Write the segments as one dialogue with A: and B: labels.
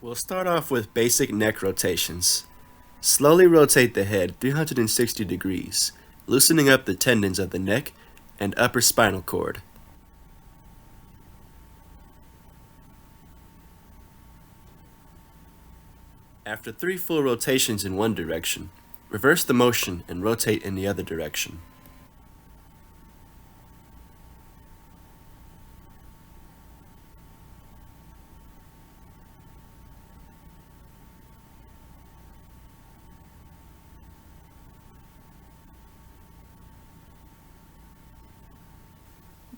A: We'll start off with basic neck rotations. Slowly rotate the head 360 degrees, loosening up the tendons of the neck and upper spinal cord. After 3 full rotations in one direction, reverse the motion and rotate in the other direction.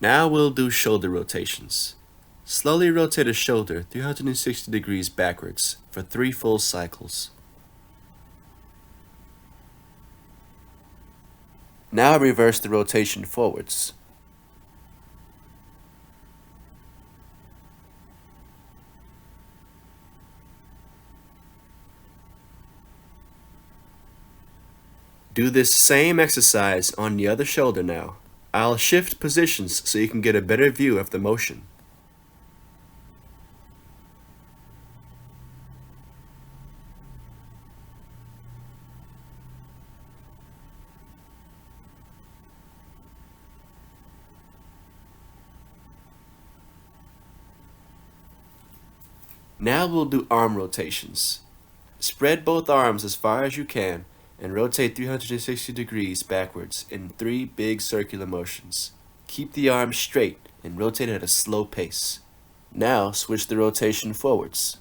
A: Now we'll do shoulder rotations. Slowly rotate a shoulder 360 degrees backwards for 3 full cycles. Now reverse the rotation forwards. Do this same exercise on the other shoulder now. I'll shift positions so you can get a better view of the motion. Now we'll do arm rotations. Spread both arms as far as you can and rotate 360 degrees backwards in 3 big circular motions. Keep the arms straight and rotate at a slow pace. Now switch the rotation forwards.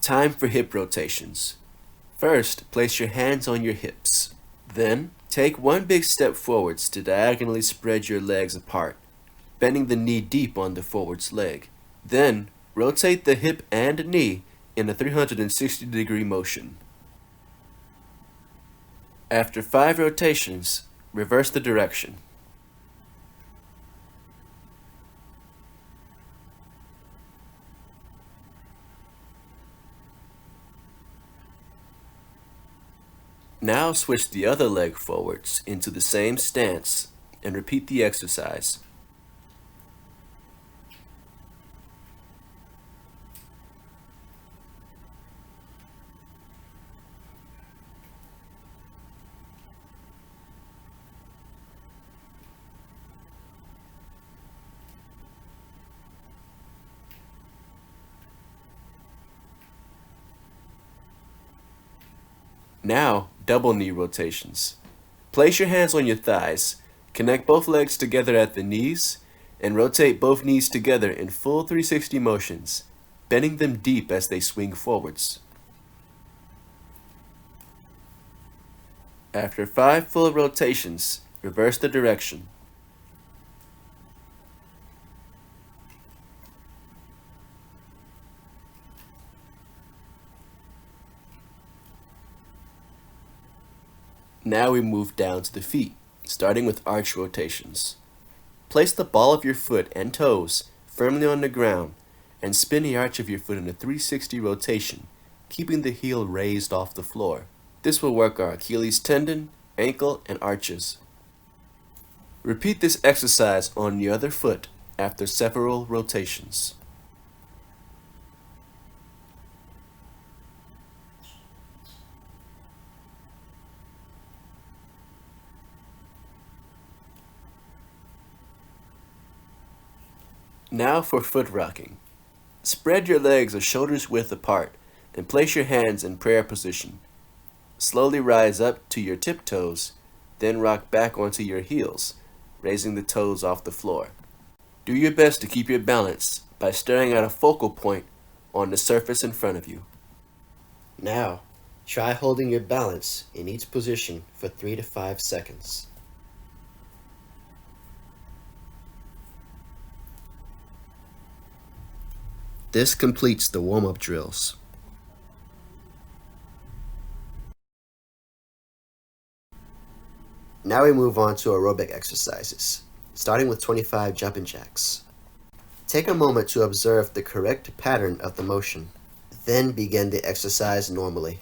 A: Time for hip rotations. First, place your hands on your hips. Then, take one big step forwards to diagonally spread your legs apart, bending the knee deep on the forwards leg. Then, rotate the hip and knee in a 360-degree motion. After 5 rotations, reverse the direction. Now switch the other leg forwards into the same stance and repeat the exercise. Now, double knee rotations. Place your hands on your thighs, connect both legs together at the knees, and rotate both knees together in full 360 motions, bending them deep as they swing forwards. After 5 full rotations, reverse the direction. Now we move down to the feet, starting with arch rotations. Place the ball of your foot and toes firmly on the ground and spin the arch of your foot in a 360 rotation, keeping the heel raised off the floor. This will work our Achilles tendon, ankle, and arches. Repeat this exercise on the other foot after several rotations. Now for foot rocking. Spread your legs a shoulder's width apart and place your hands in prayer position. Slowly rise up to your tiptoes, then rock back onto your heels, raising the toes off the floor. Do your best to keep your balance by staring at a focal point on the surface in front of you.
B: Now, try holding your balance in each position for 3 to 5 seconds. This completes the warm-up drills. Now we move on to aerobic exercises, starting with 25 jumping jacks. Take a moment to observe the correct pattern of the motion, then begin the exercise normally.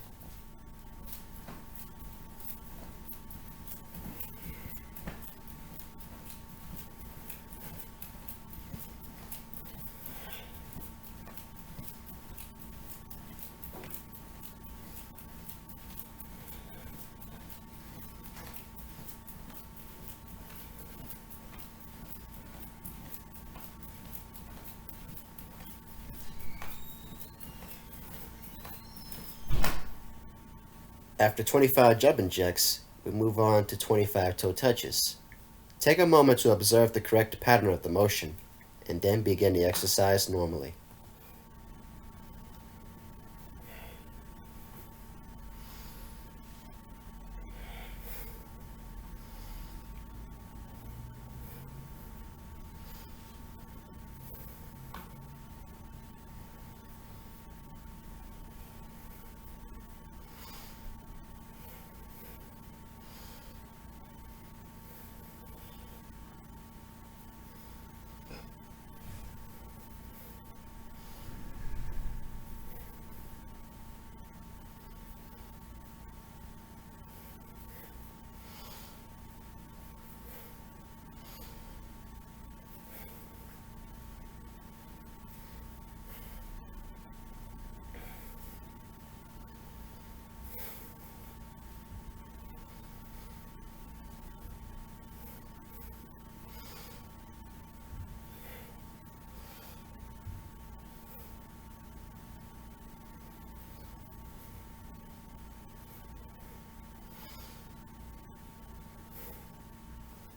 B: After 25 jumping jacks, we move on to 25 toe touches. Take a moment to observe the correct pattern of the motion, and then begin the exercise normally.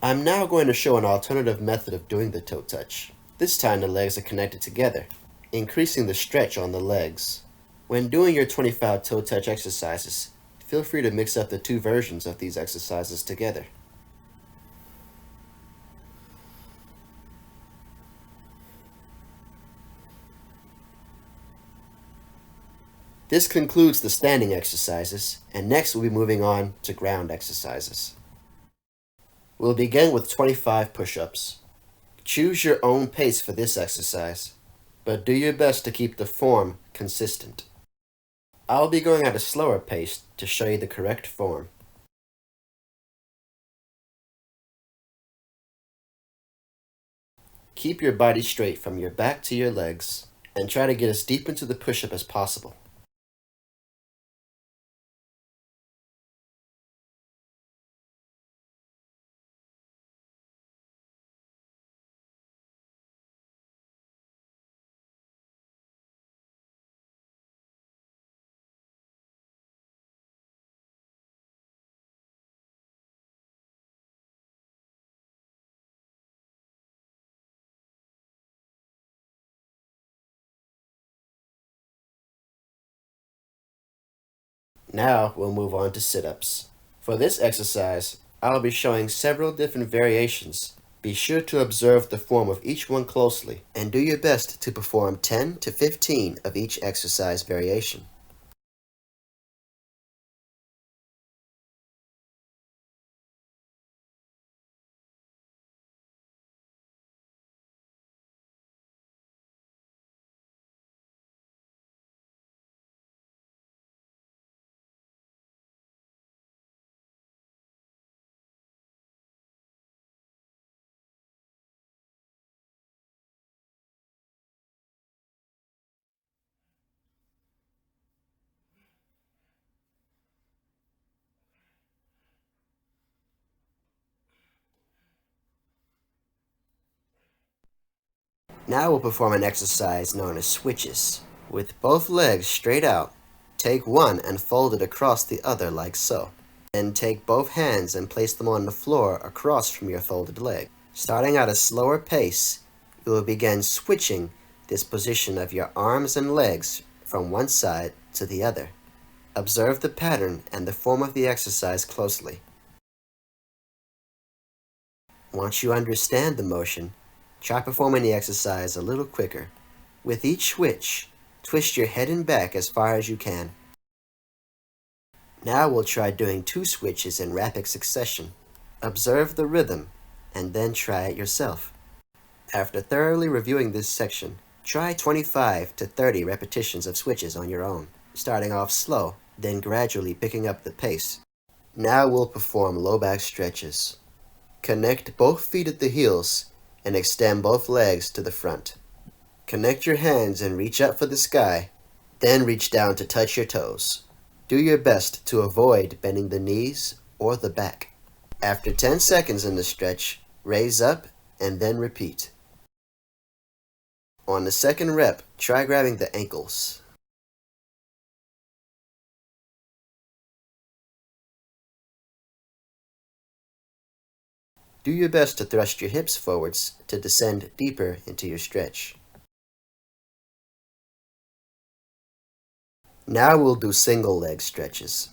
B: I'm now going to show an alternative method of doing the toe touch. This time the legs are connected together, increasing the stretch on the legs. When doing your 25 toe touch exercises, feel free to mix up the two versions of these exercises together. This concludes the standing exercises, and next we'll be moving on to ground exercises. We'll begin with 25 push-ups. Choose your own pace for this exercise, but do your best to keep the form consistent. I'll be going at a slower pace to show you the correct form. Keep your body straight from your back to your legs, and try to get as deep into the push-up as possible. Now we'll move on to sit-ups. For this exercise, I'll be showing several different variations. Be sure to observe the form of each one closely, and do your best to perform 10 to 15 of each exercise variation. Now we'll perform an exercise known as switches. With both legs straight out, take one and fold it across the other like so. Then take both hands and place them on the floor across from your folded leg. Starting at a slower pace, you will begin switching this position of your arms and legs from one side to the other. Observe the pattern and the form of the exercise closely. Once you understand the motion, try performing the exercise a little quicker. With each switch, twist your head and back as far as you can. Now we'll try doing 2 switches in rapid succession. Observe the rhythm, and then try it yourself. After thoroughly reviewing this section, try 25 to 30 repetitions of switches on your own, starting off slow, then gradually picking up the pace. Now we'll perform low back stretches. Connect both feet at the heels and extend both legs to the front. Connect your hands and reach up for the sky, then reach down to touch your toes. Do your best to avoid bending the knees or the back. After 10 seconds in the stretch, raise up and then repeat. On the second rep, try grabbing the ankles. Do your best to thrust your hips forwards to descend deeper into your stretch. Now we'll do single leg stretches.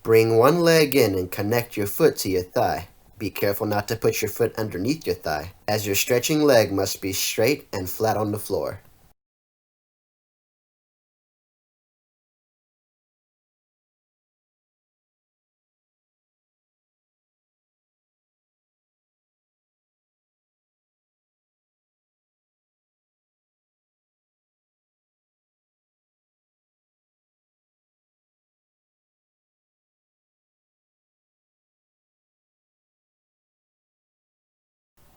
B: Bring one leg in and connect your foot to your thigh. Be careful not to put your foot underneath your thigh, as your stretching leg must be straight and flat on the floor.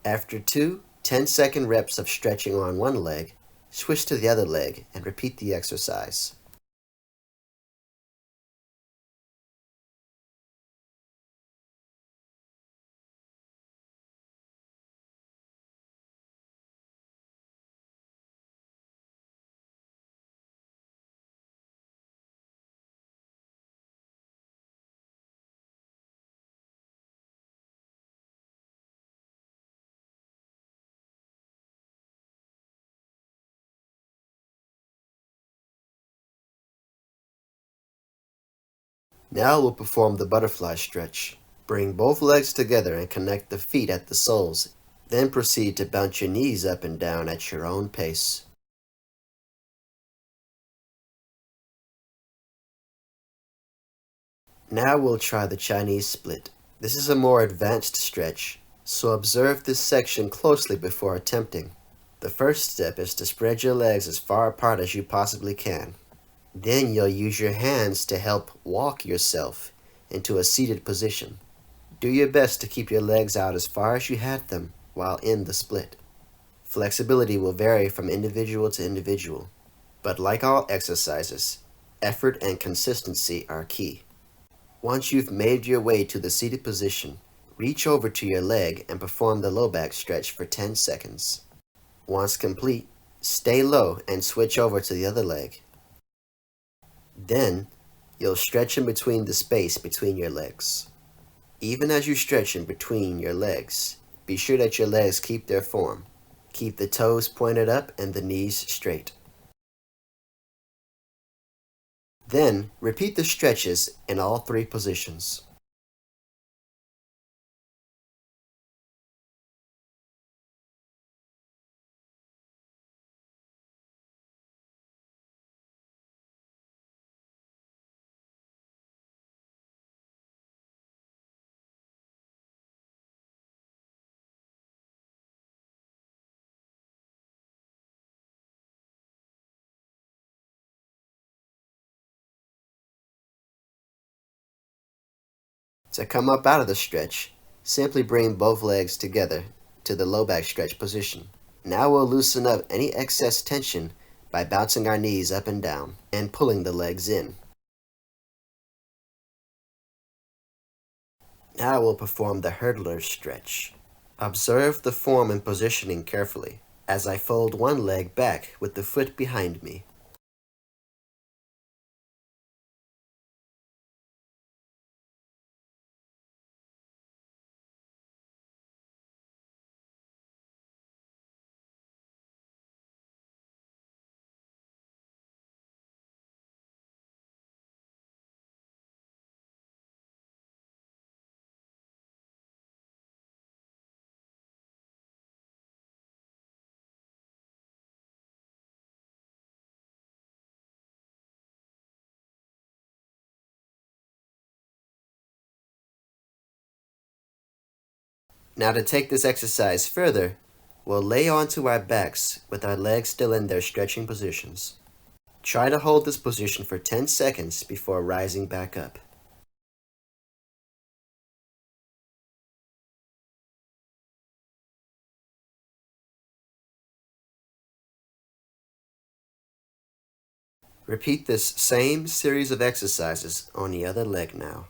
B: After 2 10-second reps of stretching on one leg, switch to the other leg and repeat the exercise. Now we'll perform the butterfly stretch. Bring both legs together and connect the feet at the soles. Then proceed to bounce your knees up and down at your own pace. Now we'll try the Chinese split. This is a more advanced stretch, so observe this section closely before attempting. The first step is to spread your legs as far apart as you possibly can. Then you'll use your hands to help walk yourself into a seated position. Do your best to keep your legs out as far as you had them while in the split. Flexibility will vary from individual to individual, but like all exercises, effort and consistency are key. Once you've made your way to the seated position, reach over to your leg and perform the low back stretch for 10 seconds. Once complete, stay low and switch over to the other leg. Then, you'll stretch in between the space between your legs. Even as you stretch in between your legs, be sure that your legs keep their form. Keep the toes pointed up and the knees straight. Then, repeat the stretches in all 3 positions. To come up out of the stretch, simply bring both legs together to the low back stretch position. Now we'll loosen up any excess tension by bouncing our knees up and down and pulling the legs in. Now we'll perform the hurdler stretch. Observe the form and positioning carefully as I fold one leg back with the foot behind me. Now to take this exercise further, we'll lay onto our backs with our legs still in their stretching positions. Try to hold this position for 10 seconds before rising back up. Repeat this same series of exercises on the other leg now.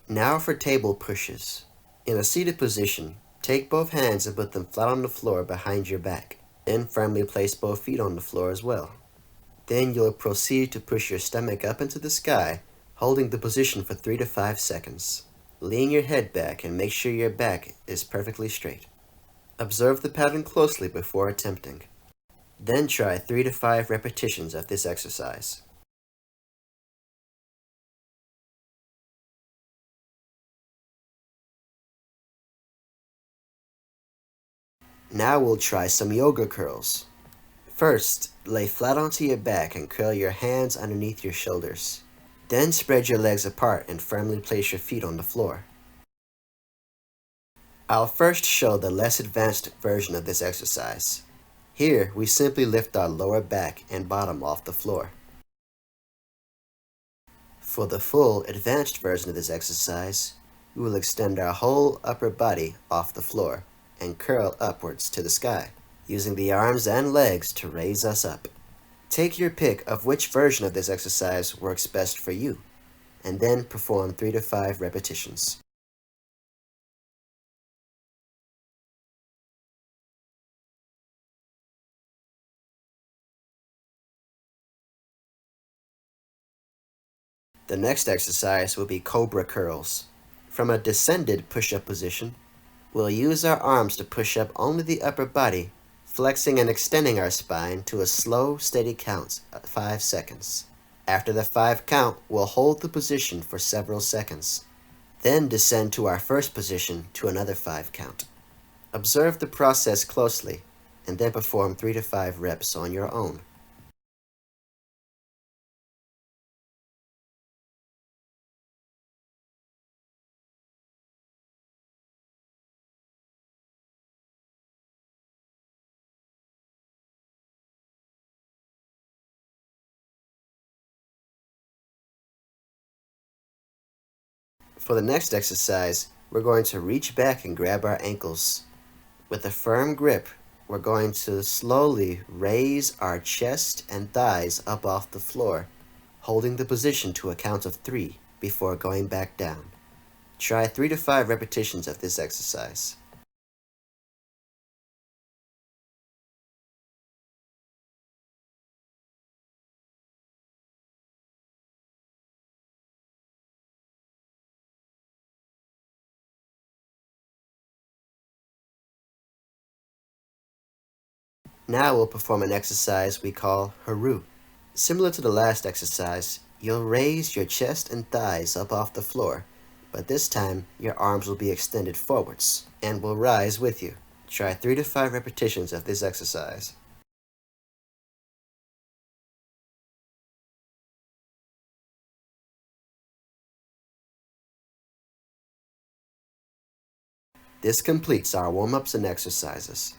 B: Now for table pushes. In a seated position, take both hands and put them flat on the floor behind your back. Then firmly place both feet on the floor as well. Then you'll proceed to push your stomach up into the sky, holding the position for 3 to 5 seconds. Lean your head back and make sure your back is perfectly straight. Observe the pattern closely before attempting. Then try 3 to 5 repetitions of this exercise. Now we'll try some yoga curls. First, lay flat onto your back and curl your hands underneath your shoulders. Then spread your legs apart and firmly place your feet on the floor. I'll first show the less advanced version of this exercise. Here, we simply lift our lower back and bottom off the floor. For the full advanced version of this exercise, we will extend our whole upper body off the floor and curl upwards to the sky, using the arms and legs to raise us up. Take your pick of which version of this exercise works best for you, and then perform 3 to 5 repetitions. The next exercise will be cobra curls. From a descended push-up position, we'll use our arms to push up only the upper body, flexing and extending our spine to a slow, steady count of 5 seconds. After the 5 count, we'll hold the position for several seconds. Then descend to our first position to another 5 count. Observe the process closely, and then perform 3 to 5 reps on your own. For the next exercise, we're going to reach back and grab our ankles. With a firm grip, we're going to slowly raise our chest and thighs up off the floor, holding the position to a count of 3 before going back down. Try 3 to 5 repetitions of this exercise. Now we'll perform an exercise we call Haru. Similar to the last exercise, you'll raise your chest and thighs up off the floor, but this time your arms will be extended forwards and will rise with you. Try 3 to 5 repetitions of this exercise. This completes our warm-ups and exercises.